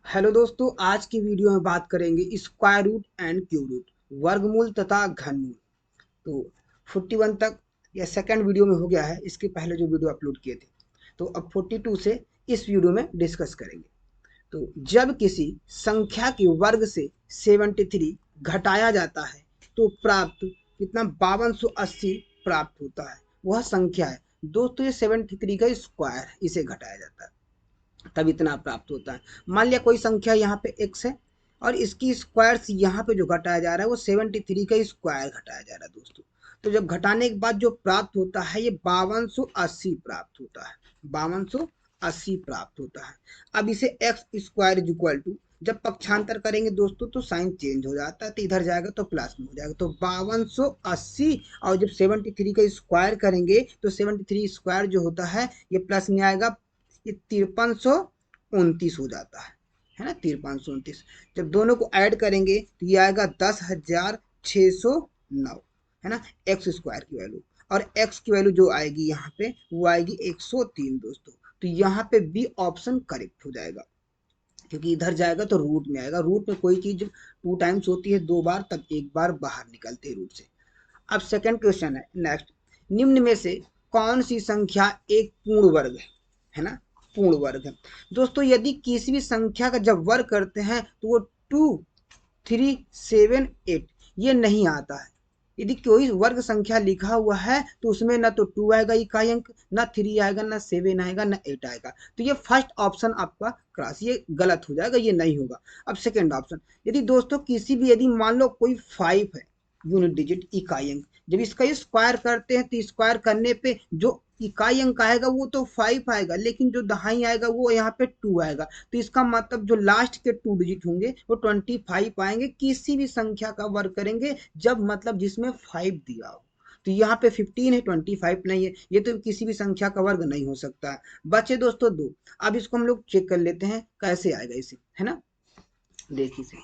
Hello दोस्तों, आज की वीडियो में बात करेंगे square root and cube root, वर्गमूल तथा घनमूल। तो 41 तक या सेकंड वीडियो में हो गया है। इसके पहले जो वीडियो अपलोड किए थे, तो अब 42 से इस वीडियो में डिस्कस करेंगे। तो जब किसी संख्या के वर्ग से 73 घटाया जाता है तो प्राप्त कितना 5280 प्राप्त होता है। वह संख्या है दोस्तों, ये 73 का स्क्वायर है, इसे घटाया जाता है तब इतना प्राप्त होता है। मान लिया कोई संख्या यहाँ पे x है और इसकी स्क्वायर से यहाँ पे जो घटाया जा रहा है वो 73 का स्क्वायर घटाया जा रहा है दोस्तों। तो जब घटाने के बाद जो प्राप्त होता है ये 5280 प्राप्त होता है। 5280 प्राप्त होता है। अब इसे X square is equal to, जब पक्षांतर करेंगे दोस्तों तो साइन चेंज हो जाता है, तो इधर जाएगा तो प्लस में हो जाएगा, तो 5280। और जब 73 का स्क्वायर करेंगे तो 73 स्क्वायर जो होता है ये प्लस में आएगा, ये 5329 हो जाता है ना, 5329। जब दोनों को ऐड करेंगे तो ये आएगा 10,609, है ना, एक्स स्क्वायर की वैल्यू। और एक्स की वैल्यू जो आएगी यहाँ पे वो आएगी 103 दोस्तों। तो यहाँ पे बी ऑप्शन करेक्ट हो जाएगा, क्योंकि इधर जाएगा तो रूट में आएगा। रूट में कोई चीज 2 टाइम्स होती है 2 बार, तब 1 बार बाहर निकलते हैं रूट से। अब सेकंड क्वेश्चन है नेक्स्ट, निम्न में से कौन सी संख्या एक पूर्ण वर्ग है ना, पूर्ण वर्ग है। दोस्तों यदि किसी भी संख्या का जब वर्ग करते हैं तो वो 2, 3, 7, 8 ये नहीं आता है। यदि कोई वर्ग संख्या लिखा हुआ है तो उसमें ना तो 2 आएगा इकाई अंक, ना 3 आएगा, ना 7 आएगा, ना 8 आएगा। तो ये फर्स्ट ऑप्शन आपका क्रॉस, ये गलत हो जाएगा, ये नहीं होगा। अब सेकेंड ऑप्शन, यदि दोस्तों किसी भी, यदि मान लो कोई 5 है यूनिट डिजिट इकाई अंक, जब इसका स्क्वायर करते हैं तो स्क्वायर करने पे जो इकाई अंक आएगा वो तो 5 आएगा, लेकिन जो दहाई आएगा वो यहाँ पे 2 आएगा। तो इसका मतलब जो लास्ट के 2 डिजिट होंगे वो 25 आएंगे किसी भी संख्या का वर्ग करेंगे जब, मतलब जिसमें 5 दिया हो। तो यहाँ पे 15 है, 25 नहीं है, ये तो किसी भी संख्या का वर्ग नहीं हो सकता है। बचे दोस्तों 2। अब इसको हम लोग चेक कर लेते हैं कैसे आएगा इसे, है ना, देखिए इसे।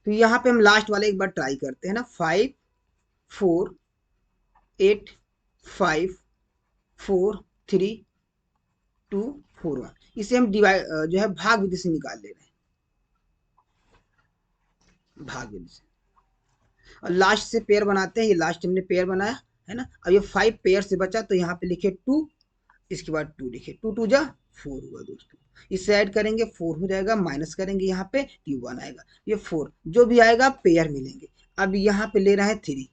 तो यहाँ पे हम लास्ट वाले एक बार ट्राई करते हैं ना, 5, 4, 8, 5, 4, 3, 2, 4, 1। इसे हम डिवाइड जो है भाग विधि से निकाल ले रहे हैं, भाग विधि से। और लास्ट से पेयर बनाते हैं, ये लास्ट हमने पेयर बनाया है ना। अब ये 5 पेयर से बचा तो यहाँ पे लिखे 2, इसके बाद 2 लिखे, 2 2 जा 4 हुआ दोस्तों। इससे ऐड करेंगे 4 हो जाएगा, माइनस करेंगे यहाँ पे तो 1 आएगा। ये 4 जो भी आएगा पेयर मिलेंगे। अब यहाँ पे ले रहे हैं 3,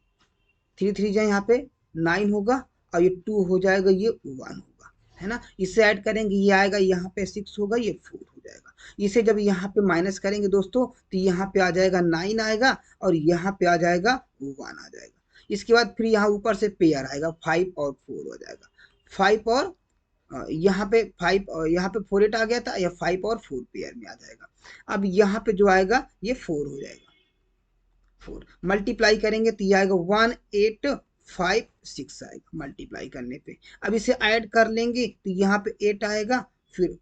3 3 जा यहाँ पे 9 होगा, और ये 2 हो जाएगा, ये 1 होगा, है ना। इसे ऐड करेंगे, ये आएगा यहाँ पे 6 होगा, ये 4 हो जाएगा। इसे जब यहाँ पे माइनस करेंगे दोस्तों तो यहाँ पे आ जाएगा 9 आएगा, और यहाँ पे आ जाएगा 1 आ जाएगा। इसके बाद फिर यहाँ ऊपर से पेयर आएगा, 5 और 4 हो जाएगा। 5 और यहाँ पे 5, यहाँ पे 4 8 आ गया था, या 5 और 4 पेयर में आ जाएगा। अब यहाँ पे जो आएगा ये 4 हो जाएगा। 4 मल्टीप्लाई करेंगे तो ये आएगा 1856 आएगा मल्टीप्लाई करने पे। अब इसे ऐड कर लेंगे तो यहाँ पे 8 आएगा, फिर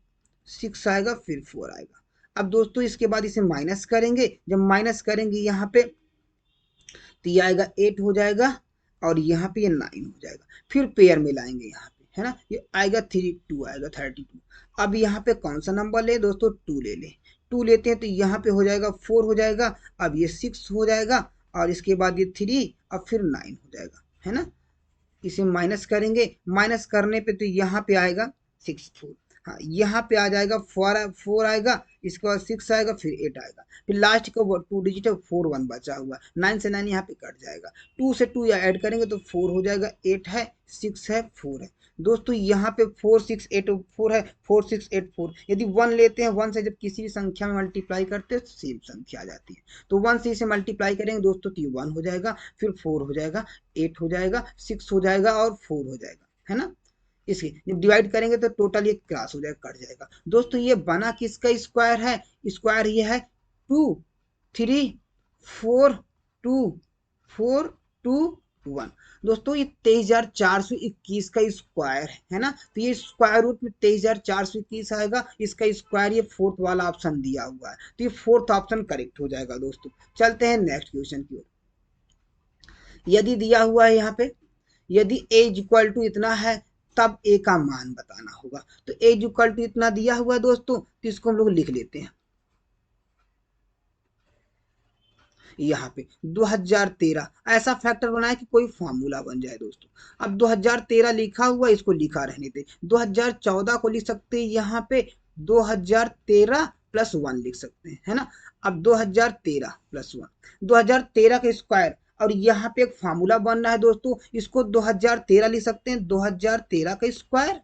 6 आएगा, फिर 4 आएगा। अब दोस्तों इसके बाद इसे माइनस करेंगे, जब माइनस करेंगे यहाँ पे तो ये आएगा 8 हो जाएगा, और यहाँ पे ये 9 हो जाएगा। फिर पेयर में लाएंगे यहाँ पे, है ना, ये आएगा 2 आएगा 32। अब यहाँ पे कौन सा नंबर ले दोस्तों, 2 ले ले। 2 लेते हैं तो यहाँ पे हो जाएगा 4 हो जाएगा, अब ये 6 हो जाएगा, और इसके बाद ये 3, अब फिर 9 हो जाएगा, है ना। इसे माइनस करेंगे, माइनस करने पे तो यहाँ पे आएगा 6 4, हाँ यहाँ पे आ जाएगा 4 आएगा, इसके बाद 6 आएगा, फिर 8 आएगा, फिर लास्ट का 2 डिजिट है 4 1 बचा हुआ, 9 से 9 यहाँ पे कट जाएगा। 2 से 2 ऐड करेंगे तो 4 हो जाएगा, 8 है, 6 है, 4 है। दोस्तों यहाँ पे 4 6 8 4 है, 4 6 8 4। यदि 1 लेते हैं, 1 से जब किसी भी संख्या में मल्टीप्लाई करते हैं तो सेम संख्या आ जाती है। तो 1 से इसे मल्टीप्लाई करेंगे दोस्तों तो ये 1 हो जाएगा, फिर 4 हो जाएगा, 8 हो जाएगा, 6 हो जाएगा, और 4 हो जाएगा, है ना। इसके जब डिवाइड करेंगे तो टोटल ये क्रॉस हो जाएगा, कट जाएगा। दोस्तों ये बना किसका स्क्वायर है, स्क्वायर ये है 2 3 4 2 4 2 1। दोस्तों ये 23,421 का स्क्वायर है ना। तो ये स्क्वायर रूट में 23,421 आएगा, इसका स्क्वायर ये फोर्थ वाला ऑप्शन दिया हुआ है, तो ये फोर्थ ऑप्शन करेक्ट हो जाएगा दोस्तों। चलते हैं नेक्स्ट क्वेश्चन की ओर। यदि दिया हुआ है यहाँ पे, यदि a इक्वल टू इतना है तब ए का मान बताना होगा। तो ए इक्वल टू इतना दिया हुआ है दोस्तों, तो इसको हम लोग लिख लेते हैं यहाँ पे 2013 ऐसा फैक्टर बनाया कि कोई फार्मूला बन जाए दोस्तों। अब 2013 लिखा हुआ, इसको लिखा रहने दे। 2014 को लिख सकते हैं यहाँ पे 2013 प्लस 1 लिख सकते हैं, है ना। अब 2013 प्लस 1, 2013 का स्क्वायर, और यहाँ पे एक फार्मूला बन रहा है दोस्तों, इसको 2013 लिख सकते हैं 2013 का स्क्वायर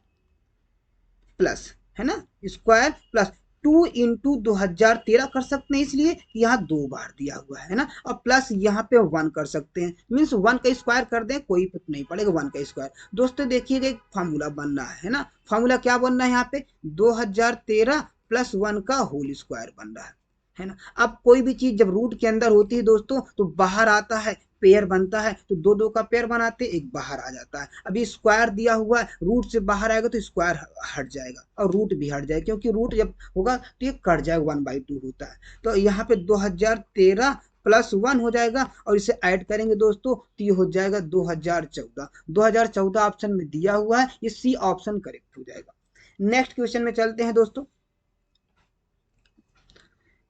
प्लस, है ना, स्क्वायर प्लस 2 × 2013 कर सकते हैं, इसलिए यहाँ 2 बार दिया हुआ है ना। और प्लस यहाँ पे 1 कर सकते हैं, मीन्स 1 का स्क्वायर कर दें, कोई नहीं पड़ेगा 1 का स्क्वायर। दोस्तों देखिएगा एक फार्मूला बन रहा है ना। फार्मूला क्या बन रहा है यहाँ पे 2013 प्लस 1 का होल स्क्वायर बन रहा है ना। अब कोई भी चीज जब रूट के अंदर होती है दोस्तों, तो बाहर आता है, पेयर बनता है, तो दो दो का पेयर बनाते, एक बाहर आ जाता है। अभी स्क्वायर दिया हुआ है, रूट से बाहर आएगा तो स्क्वायर हट जाएगा और रूट भी हट जाएगा, क्योंकि रूट जब होगा तो ये कट जाएगा, 1/2 होता है। तो यहाँ पे 2013 प्लस 1 हो जाएगा, और इसे ऐड करेंगे दोस्तों तो ये हो जाएगा 2014। 2014 ऑप्शन में दिया हुआ है, ये सी ऑप्शन करेक्ट हो जाएगा। नेक्स्ट क्वेश्चन में चलते हैं दोस्तों।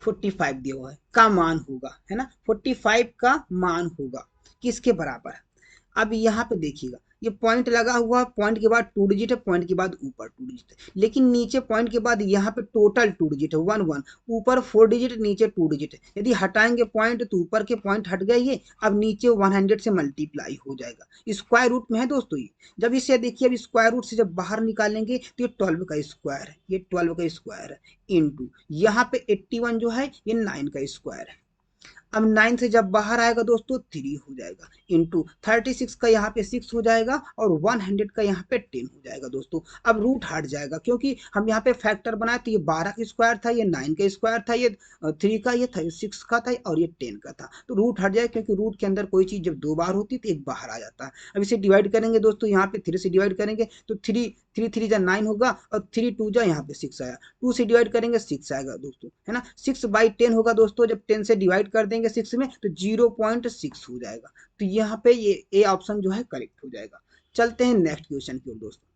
45 दिया हुआ है का मान होगा, है ना। 45 का मान होगा किसके बराबर है। अब यहाँ पे देखिएगा, ये पॉइंट लगा हुआ है, पॉइंट के बाद 2 डिजिट है, पॉइंट के बाद ऊपर 2 डिजिट है, लेकिन नीचे पॉइंट के बाद यहाँ पे टोटल 2 डिजिट है, 1 1, ऊपर 4 डिजिट, नीचे 2 डिजिट है। यदि हटाएंगे पॉइंट तो ऊपर के पॉइंट हट गए ये, अब नीचे 100 से मल्टीप्लाई हो जाएगा, स्क्वायर रूट में है दोस्तों ये। जब इसे देखिए, अब स्क्वायर रूट से जब बाहर निकालेंगे तो ये 12 का स्क्वायर है, ये 12 का स्क्वायर है, इंटू यहाँ पे 81 जो है ये 9 का स्क्वायर है। अब 9 से जब बाहर आएगा दोस्तों 3 हो जाएगा, इंटू 36 का यहाँ पे 6 हो जाएगा, और 100 का यहाँ पे 10 हो जाएगा दोस्तों। अब रूट हट जाएगा, क्योंकि हम यहाँ पे फैक्टर बनाए तो ये 12 का स्क्वायर था, ये 9 का स्क्वायर था, ये 3 का, ये था 6 का था, और ये 10 का था। तो रूट हट जाएगा, क्योंकि रूट के अंदर कोई चीज जब 2 बार होती है तो एक बाहर आ जाता है। अब इसे डिवाइड करेंगे दोस्तों, यहाँ पे 3 से डिवाइड करेंगे तो 3 3 जा 9 होगा, और 3 2 जा यहाँ पे 6 आया, 2 से डिवाइड करेंगे 6 आएगा दोस्तों, है ना। 6/10 होगा दोस्तों, जब 10 से डिवाइड कर देंगे 6 में तो 0.6 हो जाएगा। तो यहाँ पे ये ए ऑप्शन जो है करेक्ट हो जाएगा। चलते हैं नेक्स्ट क्वेश्चन की ओर दोस्तों।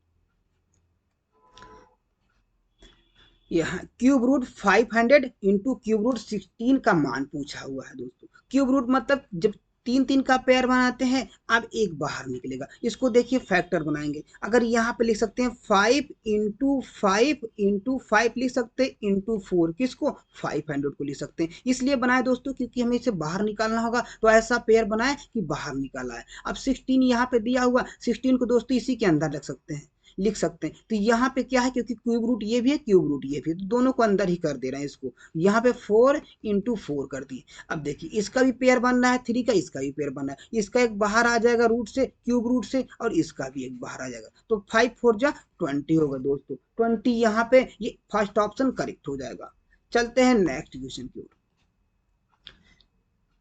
यहाँ cube root 500 into cube root 16 का मान पूछा हुआ है दोस्तों। क्यूब रूट मतलब जब 3 3 का पेयर बनाते हैं, अब एक बाहर निकलेगा, इसको देखिए फैक्टर बनाएंगे। अगर यहाँ पे लिख सकते हैं 5 × 5 लिख सकते हैं, इंटू 4 किसको 500 को लिख सकते हैं। इसलिए बनाए दोस्तों क्योंकि हमें इसे बाहर निकालना होगा, तो ऐसा पेयर बनाए कि बाहर निकाला है। अब 16 यहाँ पे दिया हुआ, 16 को दोस्तों इसी के अंदर रख सकते हैं, लिख सकते हैं। तो यहाँ पे क्या है, क्योंकि क्यूब रूट ये भी है, क्यूब रूट ये भी है, तो दोनों को अंदर ही कर दे रहे हैं इसको। यहाँ पे 4 × 4 कर दिए। अब देखिए इसका भी पेयर बन रहा है 3 का, इसका भी पेयर बन रहा है, इसका एक बाहर आ जाएगा रूट से, क्यूब रूट से, और इसका भी एक बाहर आ जाएगा, तो 5 4 जा 20 होगा दोस्तों। 20 यहाँ पे ये फर्स्ट ऑप्शन करेक्ट हो जाएगा। चलते हैं नेक्स्ट क्वेश्चन की ओर।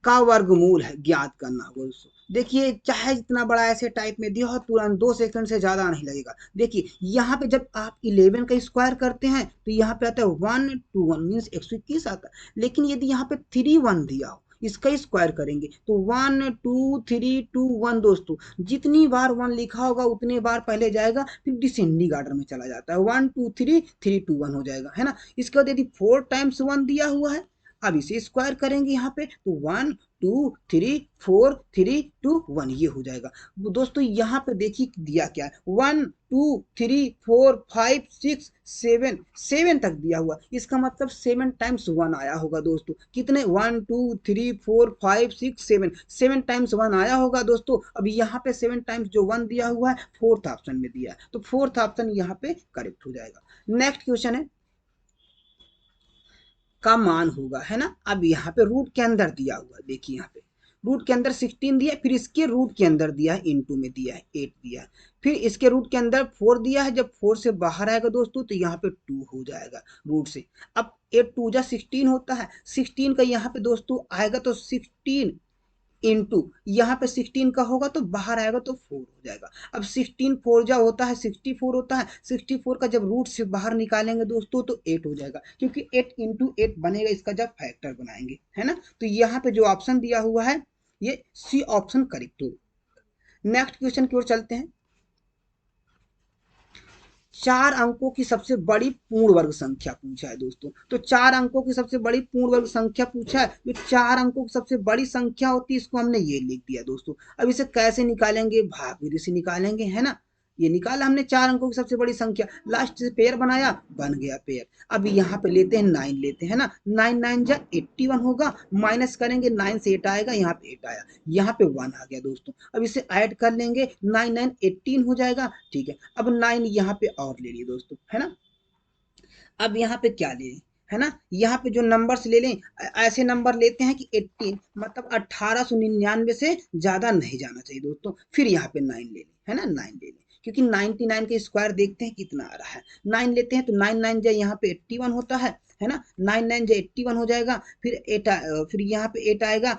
का वर्गमूल है ज्ञात करना होगा दोस्तों। देखिए चाहे जितना बड़ा ऐसे टाइप में दिया हो, तुरंत 2 सेकंड से ज्यादा नहीं लगेगा। देखिए यहाँ पे जब आप 11 का स्क्वायर करते हैं तो यहाँ पे आता है 1 2 1 मीन्स 121 आता है। लेकिन यदि यहाँ पे 3 1 दिया हो, इसका स्क्वायर करेंगे तो 1 2 3 2 1 दोस्तों, जितनी बार 1 लिखा होगा उतने बार पहले जाएगा, फिर डिसेंडिंग ऑर्डर में चला जाता है, 1 2 3 3 2 1 हो जाएगा, है ना। इसके बाद यदि 4 टाइम्स 1 दिया हुआ है, अब इसे स्क्वायर करेंगे यहाँ पे तो 1 2 3 4 3 2 1 ये हो जाएगा दोस्तों। यहाँ पे देखिए दिया क्या है, 1 2 3 4 5 6 7 7 तक दिया हुआ, इसका मतलब 7 टाइम्स 1 आया होगा दोस्तों। कितने 1 2 3 4 5 6 7 7 टाइम्स 1 आया होगा दोस्तों। अब यहाँ पे 7 टाइम्स जो 1 दिया हुआ है फोर्थ ऑप्शन में दिया है, तो फोर्थ ऑप्शन यहाँ पे करेक्ट हो जाएगा। नेक्स्ट क्वेश्चन है का मान होगा, है ना। अब यहाँ पे रूट के अंदर दिया हुआ, देखिए यहाँ पे रूट के अंदर 16 दिया है, फिर इसके रूट के अंदर दिया है, इनटू में दिया है 8 दिया है, फिर इसके रूट के अंदर 4 दिया है। जब 4 से बाहर आएगा दोस्तों तो यहाँ पे 2 हो जाएगा रूट से। अब 8 2 जा 16 होता है, 16 का यहाँ पे दोस्तों आएगा तो 16 इंटू यहाँ पे 16 का होगा तो बाहर आएगा तो 4 हो जाएगा। अब 16 4 जा होता है 64 होता है, 64 का जब रूट से बाहर निकालेंगे दोस्तों तो 8 हो जाएगा, क्योंकि 8 इंटू 8 बनेगा इसका जब फैक्टर बनाएंगे, है ना। तो यहाँ पे जो ऑप्शन दिया हुआ है ये सी ऑप्शन करेक्ट हो। नेक्स्ट क्वेश्चन की ओर चलते हैं। 4 अंकों की सबसे बड़ी पूर्ण वर्ग संख्या पूछा है दोस्तों। तो 4 अंकों की सबसे बड़ी पूर्ण वर्ग संख्या पूछा है, जो 4 अंकों की सबसे बड़ी संख्या होती है इसको हमने ये लिख दिया दोस्तों। अब इसे कैसे निकालेंगे, भागविधि से निकालेंगे, है ना। ये निकाला हमने 4 अंकों की सबसे बड़ी संख्या, लास्ट से पेयर बनाया, बन गया पेयर। अब यहाँ पे लेते हैं 9 लेते हैं ना, 9 9 जा 81 होगा, माइनस करेंगे 9 से 8 आएगा, यहाँ पे 8 आया, यहाँ पे 1 आ गया दोस्तों। अब इसे ऐड कर लेंगे, 9 9 18 हो जाएगा, ठीक है। अब 9 यहाँ पे और ले लिए दोस्तों, है ना। अब यहाँ पे क्या ले लें, है ना, यहाँ पे जो नंबर्स ले लें, ऐसे नंबर लेते हैं कि 18 मतलब 1899 से ज्यादा नहीं जाना चाहिए दोस्तों। फिर यहाँ पे 9 ले लें, है ना, 9 ले लें, क्योंकि 99 का स्क्वायर देखते हैं कितना आ रहा है। 9 लेते हैं तो 9 9 जा यहाँ पे 81 होता है ना, 9 9 जा 81 हो जाएगा, फिर 8 फिर यहाँ पे 8 आएगा,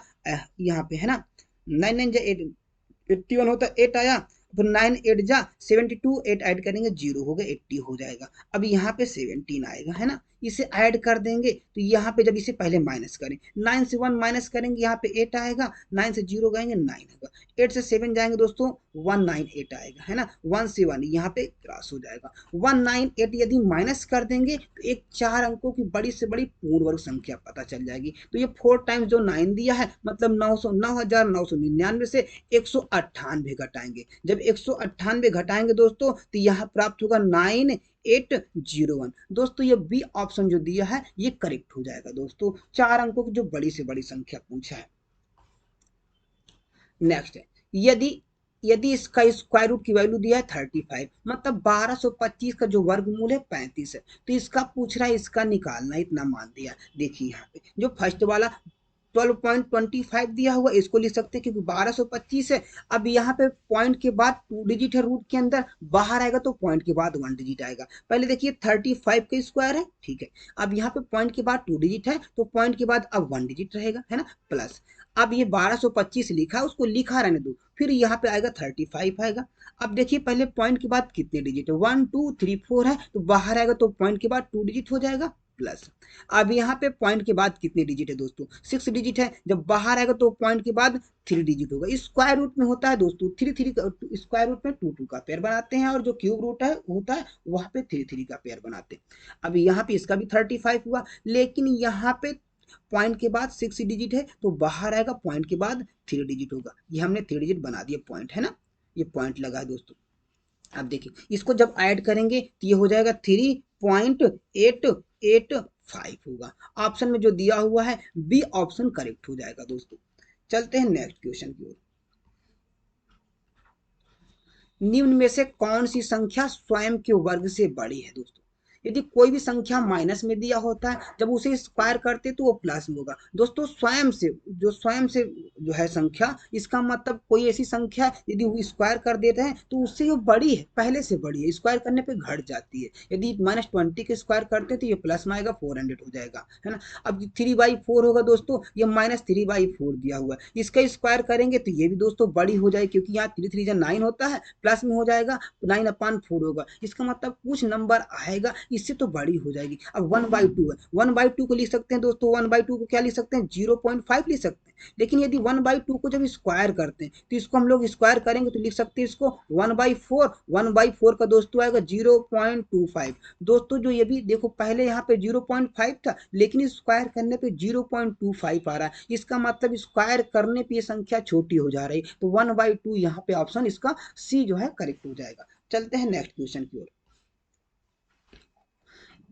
यहाँ पे, है ना, 9 9 जा 81 होता है, 8 आया, फिर 9 8 जा 72, 8 ऐड करेंगे 0 हो गया, 80 हो जाएगा। अब यहाँ पे 17 आएगा, है ना, इसे ऐड कर देंगे तो यहाँ पे जब इसे पहले माइनस करें, 9 से 1 माइनस करेंगे, यहाँ पे 8 आएगा, 9 से 0 गएंगे 9 होगा, 8 से 7 जाएंगे दोस्तों 198 आएगा, है ना, 1 से 1 यहाँ पे क्रॉस हो जाएगा, 198 यदि माइनस कर देंगे तो एक 4 अंकों की बड़ी से बड़ी पूर्ण वर्ग संख्या पता चल जाएगी। तो ये 4 टाइम्स जो 9 दिया है, मतलब 9,999 से 198 घटाएंगे। जब 198 घटाएंगे दोस्तों तो यहाँ प्राप्त होगा 9801 दोस्तों। ये बी ऑप्शन जो दिया है ये करेक्ट हो जाएगा दोस्तों, 4 अंकों की जो बड़ी से बड़ी संख्या पूछा है। नेक्स्ट है, यदि यदि इसका स्क्वायर रूट की वैल्यू दिया है 35, मतलब 1225 का जो वर्गमूल है 35 है, तो इसका पूछ रहा है, इसका निकालना, इतना मान दिया। देखिए यहाँ पे जो फर्स्ट वाला 12.25 दिया हुआ, इसको लिख सकते हैं क्योंकि 1225 है। अब यहाँ पे पॉइंट के बाद 2 डिजिट है रूट के अंदर, बाहर आएगा तो पॉइंट के बाद 1 डिजिट आएगा। पहले देखिए 35 का स्क्वायर है, ठीक है। अब यहाँ पे पॉइंट के बाद 2 डिजिट है तो पॉइंट के बाद अब 1 डिजिट रहेगा, है ना, प्लस। अब ये 1225 लिखा, उसको लिखा रहने दो, फिर यहाँ पे आएगा 35 आएगा। अब देखिए पहले पॉइंट के बाद कितने डिजिट है, 1 2 3 4 है, तो बाहर आएगा तो पॉइंट के बाद 2 डिजिट हो जाएगा, प्लस। अब यहाँ पे पॉइंट के बाद कितने डिजिट है दोस्तों, 6 डिजिट है, जब बाहर आएगा तो पॉइंट के बाद 3 डिजिट होगा। स्क्वायर रूट में होता है दोस्तों 3 3 स्क्वायर रूट में 2 2 का पेयर बनाते हैं, और जो क्यूब रूट है होता है वहां पे 3 3 का पेयर बनाते हैं। अब यहाँ पे इसका भी 35 हुआ, लेकिन यहाँ पे पॉइंट के बाद 6 डिजिट है तो बाहर आएगा, पॉइंट के बाद 3 डिजिट होगा, ये हमने 3 डिजिट बना दिया पॉइंट, है ना, ये पॉइंट लगा है दोस्तों। अब देखिए इसको जब ऐड करेंगे तो ये हो जाएगा 3.885 होगा। ऑप्शन में जो दिया हुआ है बी ऑप्शन करेक्ट हो जाएगा दोस्तों। चलते हैं नेक्स्ट क्वेश्चन की ओर। निम्न में से कौन सी संख्या स्वयं के वर्ग से बड़ी है दोस्तों। यदि कोई भी संख्या माइनस में दिया होता है, जब उसे स्क्वायर करते तो वो प्लस में होगा दोस्तों। स्वयं से जो है संख्या, इसका मतलब कोई ऐसी संख्या यदि वो स्क्वायर कर देते हैं तो उससे वो बड़ी है, पहले से बड़ी है, स्क्वायर करने पे घट जाती है। यदि -20 के स्क्वायर करते तो ये प्लस में आएगा, 400 हो जाएगा, है ना। अब 3/4 होगा दोस्तों, ये -3/4 दिया हुआ है, इसका स्क्वायर करेंगे तो ये भी दोस्तों बड़ी हो जाएगी, क्योंकि यहाँ 3 3 9 होता है, प्लस में हो जाएगा 9/4 होगा, इसका मतलब कुछ नंबर आएगा, इससे तो बड़ी हो जाएगी। अब 1/2 है, 1/2 को लिख सकते हैं दोस्तों, 1/2 को क्या लिख सकते हैं, 0.5 लिख सकते हैं। लेकिन यदि 1/2 को जब स्क्वायर करते हैं तो इसको हम लोग स्क्वायर करेंगे तो लिख सकते हैं इसको 1/4, 1/4 का दोस्तों आएगा 0.25 दोस्तों। जो ये भी देखो पहले यहाँ पे 0.5 था, लेकिन स्क्वायर करने पे 0.25 आ रहा है, इसका मतलब स्क्वायर करने पे ये संख्या छोटी हो जा रही है, तो 1/2 यहाँ पे ऑप्शन इसका सी जो है करेक्ट हो जाएगा। चलते हैं नेक्स्ट क्वेश्चन की ओर।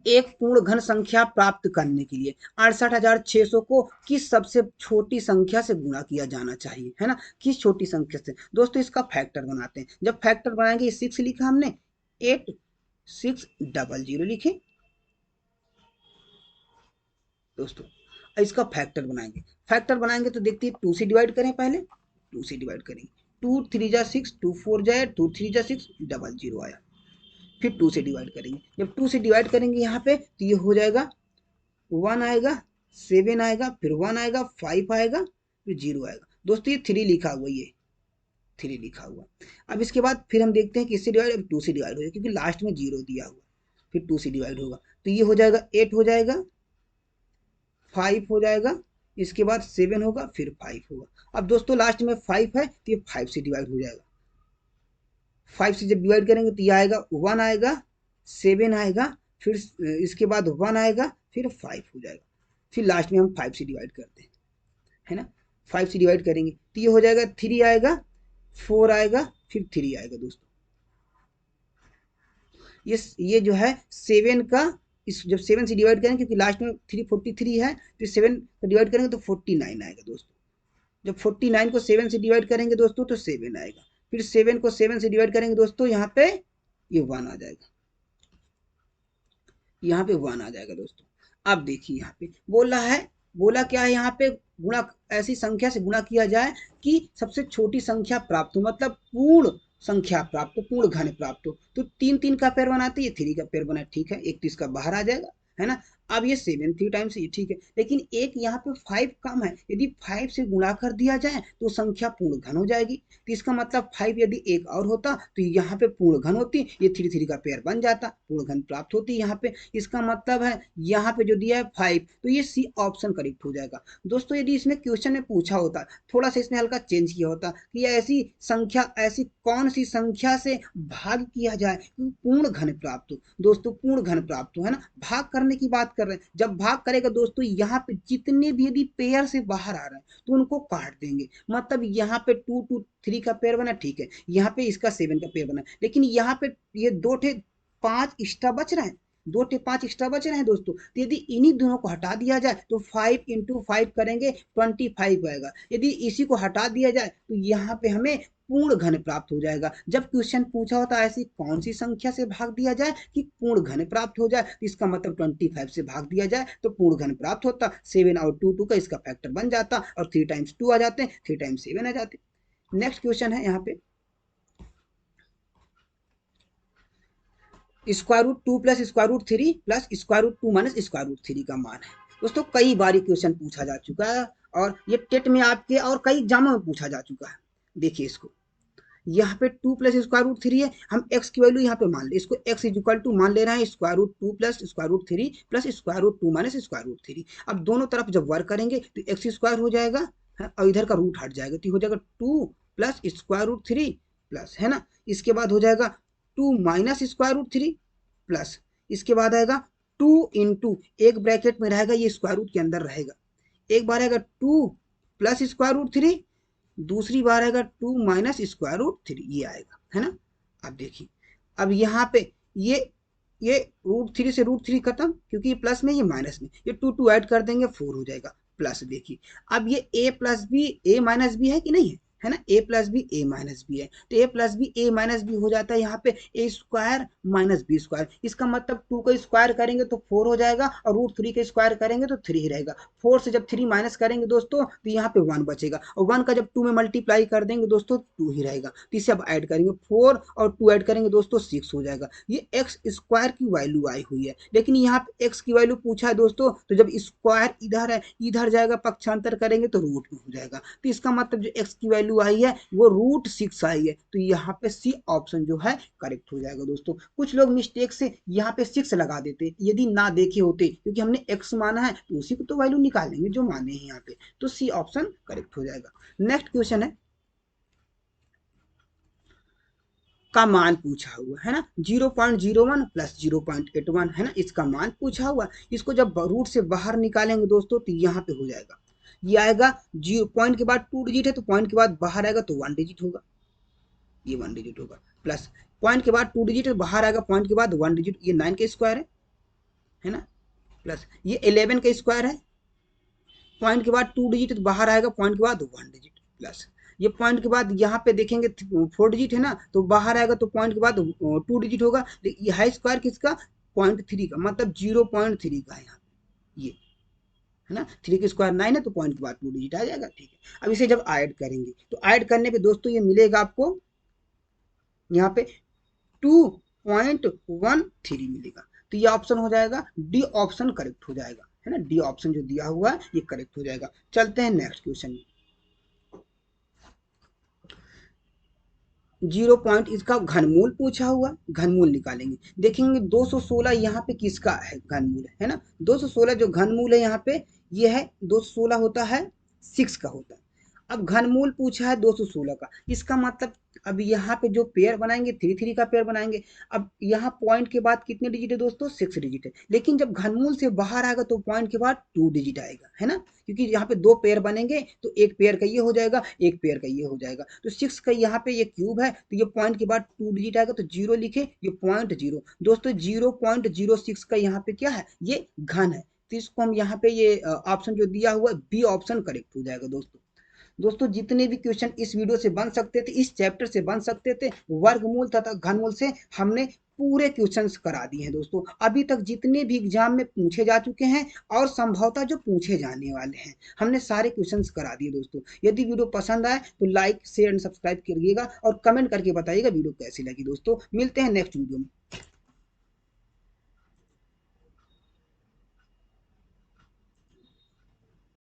एक पूर्ण घन संख्या प्राप्त करने के लिए 68,600 को किस सबसे छोटी संख्या से गुणा किया जाना चाहिए, है ना, किस छोटी संख्या से दोस्तों। इसका फैक्टर बनाते हैं, जब फैक्टर बनाएंगे 6 लिखा हमने, 8600 लिखे दोस्तों। इसका फैक्टर बनाएंगे तो देखते हैं 2 से डिवाइड करें, पहले 2 से डिवाइड करेंगे, 2 3 जा 6, 2 4 जाए, 2 3 जा 6, 00 आया, फिर 2 से डिवाइड करेंगे, जब 2 से डिवाइड करेंगे यहाँ पे तो ये हो जाएगा 1 आएगा, 7 आएगा, फिर 1 आएगा, 5 आएगा, फिर 0 आएगा दोस्तों। ये 3 लिखा हुआ, ये 3 लिखा हुआ। अब इसके बाद फिर हम देखते हैं किससे डिवाइड, अब 2 से डिवाइड हो जाएगा क्योंकि लास्ट में 0 दिया हुआ, फिर 2 से डिवाइड होगा तो ये हो जाएगा 8 हो जाएगा, 5 हो जाएगा, इसके बाद 7 होगा, फिर 5 होगा। अब दोस्तों लास्ट में 5 है तो ये 5 से डिवाइड हो जाएगा, 5 से जब डिवाइड करेंगे तो ये आएगा 1 आएगा, 7 आएगा, फिर इसके बाद 1 आएगा, फिर 5 हो जाएगा, फिर लास्ट में हम 5 से डिवाइड करते हैं, है ना। 5 से डिवाइड करेंगे तो ये हो जाएगा 3 आएगा, 4 आएगा, फिर 3 आएगा दोस्तों। ये जो है 7 का, इस जब 7 से डिवाइड करेंगे क्योंकि लास्ट में 343 है, तो 7 का डिवाइड करेंगे तो 49 आएगा दोस्तों। जब 49 को 7 से डिवाइड करेंगे दोस्तों तो 7 आएगा, फिर 7 को 7 से डिवाइड करेंगे दोस्तों, यहाँ पे ये 1 आ जाएगा, यहाँ पे 1 आ जाएगा दोस्तों। अब देखिए यहाँ पे बोला क्या है, यहाँ पे गुणा, ऐसी संख्या से गुणा किया जाए कि सबसे छोटी संख्या प्राप्त हो, मतलब पूर्ण संख्या प्राप्त हो, पूर्ण घन प्राप्त हो। तो 3 का पेयर बनाते, ये 3 का पेयर बना, ठीक है, एक तो इसका बाहर आ जाएगा, है ना। अब ये 7 3 टाइम्स ये ठीक है, लेकिन एक यहाँ पे 5 कम है, यदि 5 से गुणा कर दिया जाए तो संख्या पूर्ण घन हो जाएगी। तो इसका मतलब 5 यदि एक और होता तो यहाँ पे पूर्ण घन होती, ये 3 का पेयर बन जाता, पूर्ण घन प्राप्त होती यहाँ पे। इसका मतलब है यहाँ पे जो दिया है 5, तो ये सी ऑप्शन करेक्ट हो जाएगा दोस्तों। यदि इसमें क्वेश्चन में पूछा होता, थोड़ा सा इसमें हल्का चेंज किया होता कि ऐसी संख्या, ऐसी कौन सी संख्या से भाग किया जाए पूर्ण घन प्राप्त हो, दोस्तों पूर्ण घन प्राप्त हो, है ना। भाग करने की बात कर रहे हैं, जब भाग करेगा दोस्तों यहाँ पे जितने भी यदि पेयर से बाहर आ रहे हैं तो उनको काट देंगे, मतलब यहाँ पे 2 2 3 का पेयर बना, ठीक है, यहाँ पे इसका 7 का पेयर बना, लेकिन यहाँ पे ये 2 थे 5 एक्स्ट्रा बच रहे हैं, 2 थे 5 एक्स्ट्रा बच रहे हैं दोस्तों। तो यदि इन्हीं दोनों को हटा दिया जाए तो 5 इंटू 5 करेंगे 25 आएगा, यदि इसी को हटा दिया जाए तो यहाँ पे हमें पूर्ण घन प्राप्त हो जाएगा। जब क्वेश्चन पूछा होता है ऐसी कौन सी संख्या से भाग दिया जाए कि पूर्ण घन प्राप्त हो जाए, तो इसका मतलब 25 से भाग दिया जाए तो पूर्ण घन प्राप्त होता। 7 और 2 का इसका फैक्टर बन जाता, और 3 टाइम्स 2 आ जाते, 3 टाइम्स 7 आ जाते। नेक्स्ट क्वेश्चन है यहाँ पे square root 2 plus square root 3 plus square root 2 minus square root 3 का मान है दोस्तों। कई बार क्वेश्चन पूछा जा चुका है, और ये टेट में आपके और कई एग्जामों में पूछा जा चुका है। देखिए इसको, यहाँ पे 2 प्लस स्क्वायर रूट 3 है, हम x की वैल्यू यहाँ पे मान ले, इसको x इज इक्वल टू मान ले रहे हैं square root 2 plus square root 3 plus square root 2 minus square root 3। अब दोनों तरफ जब वर्क करेंगे तो x स्क्वायर हो जाएगा, और इधर का रूट हट जाएगा, तो हो जाएगा 2 प्लस स्क्वायर रूट 3 प्लस, है ना, इसके बाद हो जाएगा 2 माइनस स्क्वायर रूट 3 प्लस, इसके बाद आएगा 2 इंटू, एक ब्रैकेट में रहेगा, ये स्क्वायर रूट के अंदर रहेगा, एक बार आएगा 2 प्लस स्क्वायर रूट 3, दूसरी बार आएगा 2 माइनस स्क्वायर रूट 3, ये आएगा, है ना। अब देखिए, अब यहाँ पे ये रूट 3 से रूट 3 खत्म, क्योंकि ये प्लस में ये माइनस में, ये 2 2 ऐड कर देंगे 4 हो जाएगा प्लस। देखिए अब ये a plus B A minus B है कि नहीं है, है ना, a plus B A minus B है, तो a plus B A minus B हो जाता है यहाँ पे a square minus B square. इसका मतलब 2 का स्क्वायर करेंगे तो 4 हो जाएगा, और रूट 3 का स्क्वायर करेंगे तो 3 ही रहेगा। 4 से जब 3 माइनस करेंगे दोस्तों तो यहाँ पे 1 बचेगा, और 1 का जब 2 में मल्टीप्लाई कर देंगे दोस्तों 2 ही रहेगा। तो इसे अब ऐड करेंगे, 4 और 2 ऐड करेंगे दोस्तों 6 हो जाएगा। ये एक्स स्क्वायर की वैल्यू आई हुई है, लेकिन यहाँ पे एक्स की वैल्यू पूछा है दोस्तों, तो जब स्क्वायर इधर है, इधर जाएगा, पक्षांतर करेंगे तो रूट में हो जाएगा। तो इसका मतलब जो एक्स की वैल्यू आई है वो रूट 6 आई है, तो यहाँ पे सी ऑप्शन जो है करेक्ट हो जाएगा दोस्तों। कुछ लोग मिस्टेक से यहाँ पे 6 लगा देते, यदि ना देखे होते, क्योंकि हमने एक्स माना है तो उसी को तो वैल्यू निकालेंगे जो माने हैं यहाँ पे, तो सी ऑप्शन करेक्ट हो जाएगा। नेक्स्ट क्वेश्चन है का मान पूछा हुआ है ना, 0.01 प्लस 0.81, है ना, इसका मान पूछा हुआ। इसको जब रूट से बाहर निकालेंगे दोस्तों तो यहाँ पे हो जाएगा, ये आएगा 0 पॉइंट के बाद 2 डिजिट है, तो पॉइंट के बाद बाहर आएगा तो 1 डिजिट होगा, ये 1 डिजिट होगा, प्लस पॉइंट के बाद 2 डिजिट बाहर आएगा, पॉइंट के बाद 1 डिजिट, ये 9 का स्क्वायर है ना, प्लस ये 11 का स्क्वायर है, पॉइंट के बाद 2 डिजिट बाहर आएगा, पॉइंट के बाद 1 डिजिट, प्लस ये पॉइंट के बाद यहाँ पे देखेंगे 4 डिजिट है ना, तो बाहर आएगा तो पॉइंट के बाद 2 डिजिट होगा। ये हाई स्क्वायर किसका, 0.3 का, मतलब 0.3 का है यहाँ, ये है ना, 3 का स्क्वायर 9 है, तो पॉइंट के बाद 2 डिजिट आ जाएगा, ठीक है। अब इसे जब ऐड करेंगे तो ऐड करने पे दोस्तों ये मिलेगा आपको यहाँ पे 2.13 मिलेगा, तो ये ऑप्शन हो जाएगा डी ऑप्शन करेक्ट हो जाएगा, है ना, डी ऑप्शन जो दिया हुआ है ये करेक्ट हो जाएगा। चलते हैं नेक्स्ट क्वेश्चन में। 0 पॉइंट इसका घनमूल पूछा हुआ, घनमूल निकालेंगे, देखेंगे 216 यहाँ पे किसका है घनमूल, है ना, 216 जो घनमूल है यहाँ पे ये है 216 होता है 6 का होता है। अब घनमूल पूछा है 216 का, इसका मतलब अब यहाँ पे जो पेयर बनाएंगे 3 3 का पेयर बनाएंगे। अब यहाँ पॉइंट के बाद कितने डिजिट है दोस्तों, 6 डिजिट है, लेकिन जब घनमूल से बाहर आएगा तो पॉइंट के बाद 2 डिजिट आएगा, है ना, क्योंकि यहाँ पे 2 पेयर बनेंगे तो एक पेयर का ये हो जाएगा, एक पेयर का ये हो जाएगा। तो 6 का यहाँ पे ये क्यूब है तो ये पॉइंट के बाद 2 डिजिट आएगा तो 0 लिखे, ये 0.0 दोस्तों, 0.06 का यहाँ पे क्या है, ये घन है। तो इसको हम यहाँ पे ये ऑप्शन जो दिया हुआ है बी ऑप्शन करेक्ट हो जाएगा दोस्तों। दोस्तों जितने भी क्वेश्चन इस वीडियो से बन सकते थे, इस चैप्टर से बन सकते थे, वर्गमूल तथा घनमूल से हमने पूरे क्वेश्चंस करा दिए हैं दोस्तों। अभी तक जितने भी एग्जाम में पूछे जा चुके हैं और संभवतः जो पूछे जाने वाले हैं, हमने सारे क्वेश्चंस करा दिए दोस्तों। यदि वीडियो पसंद आए तो लाइक शेयर एंड सब्सक्राइब करिएगा और कमेंट करके बताइएगा वीडियो कैसी लगी दोस्तों। मिलते हैं नेक्स्ट वीडियो में।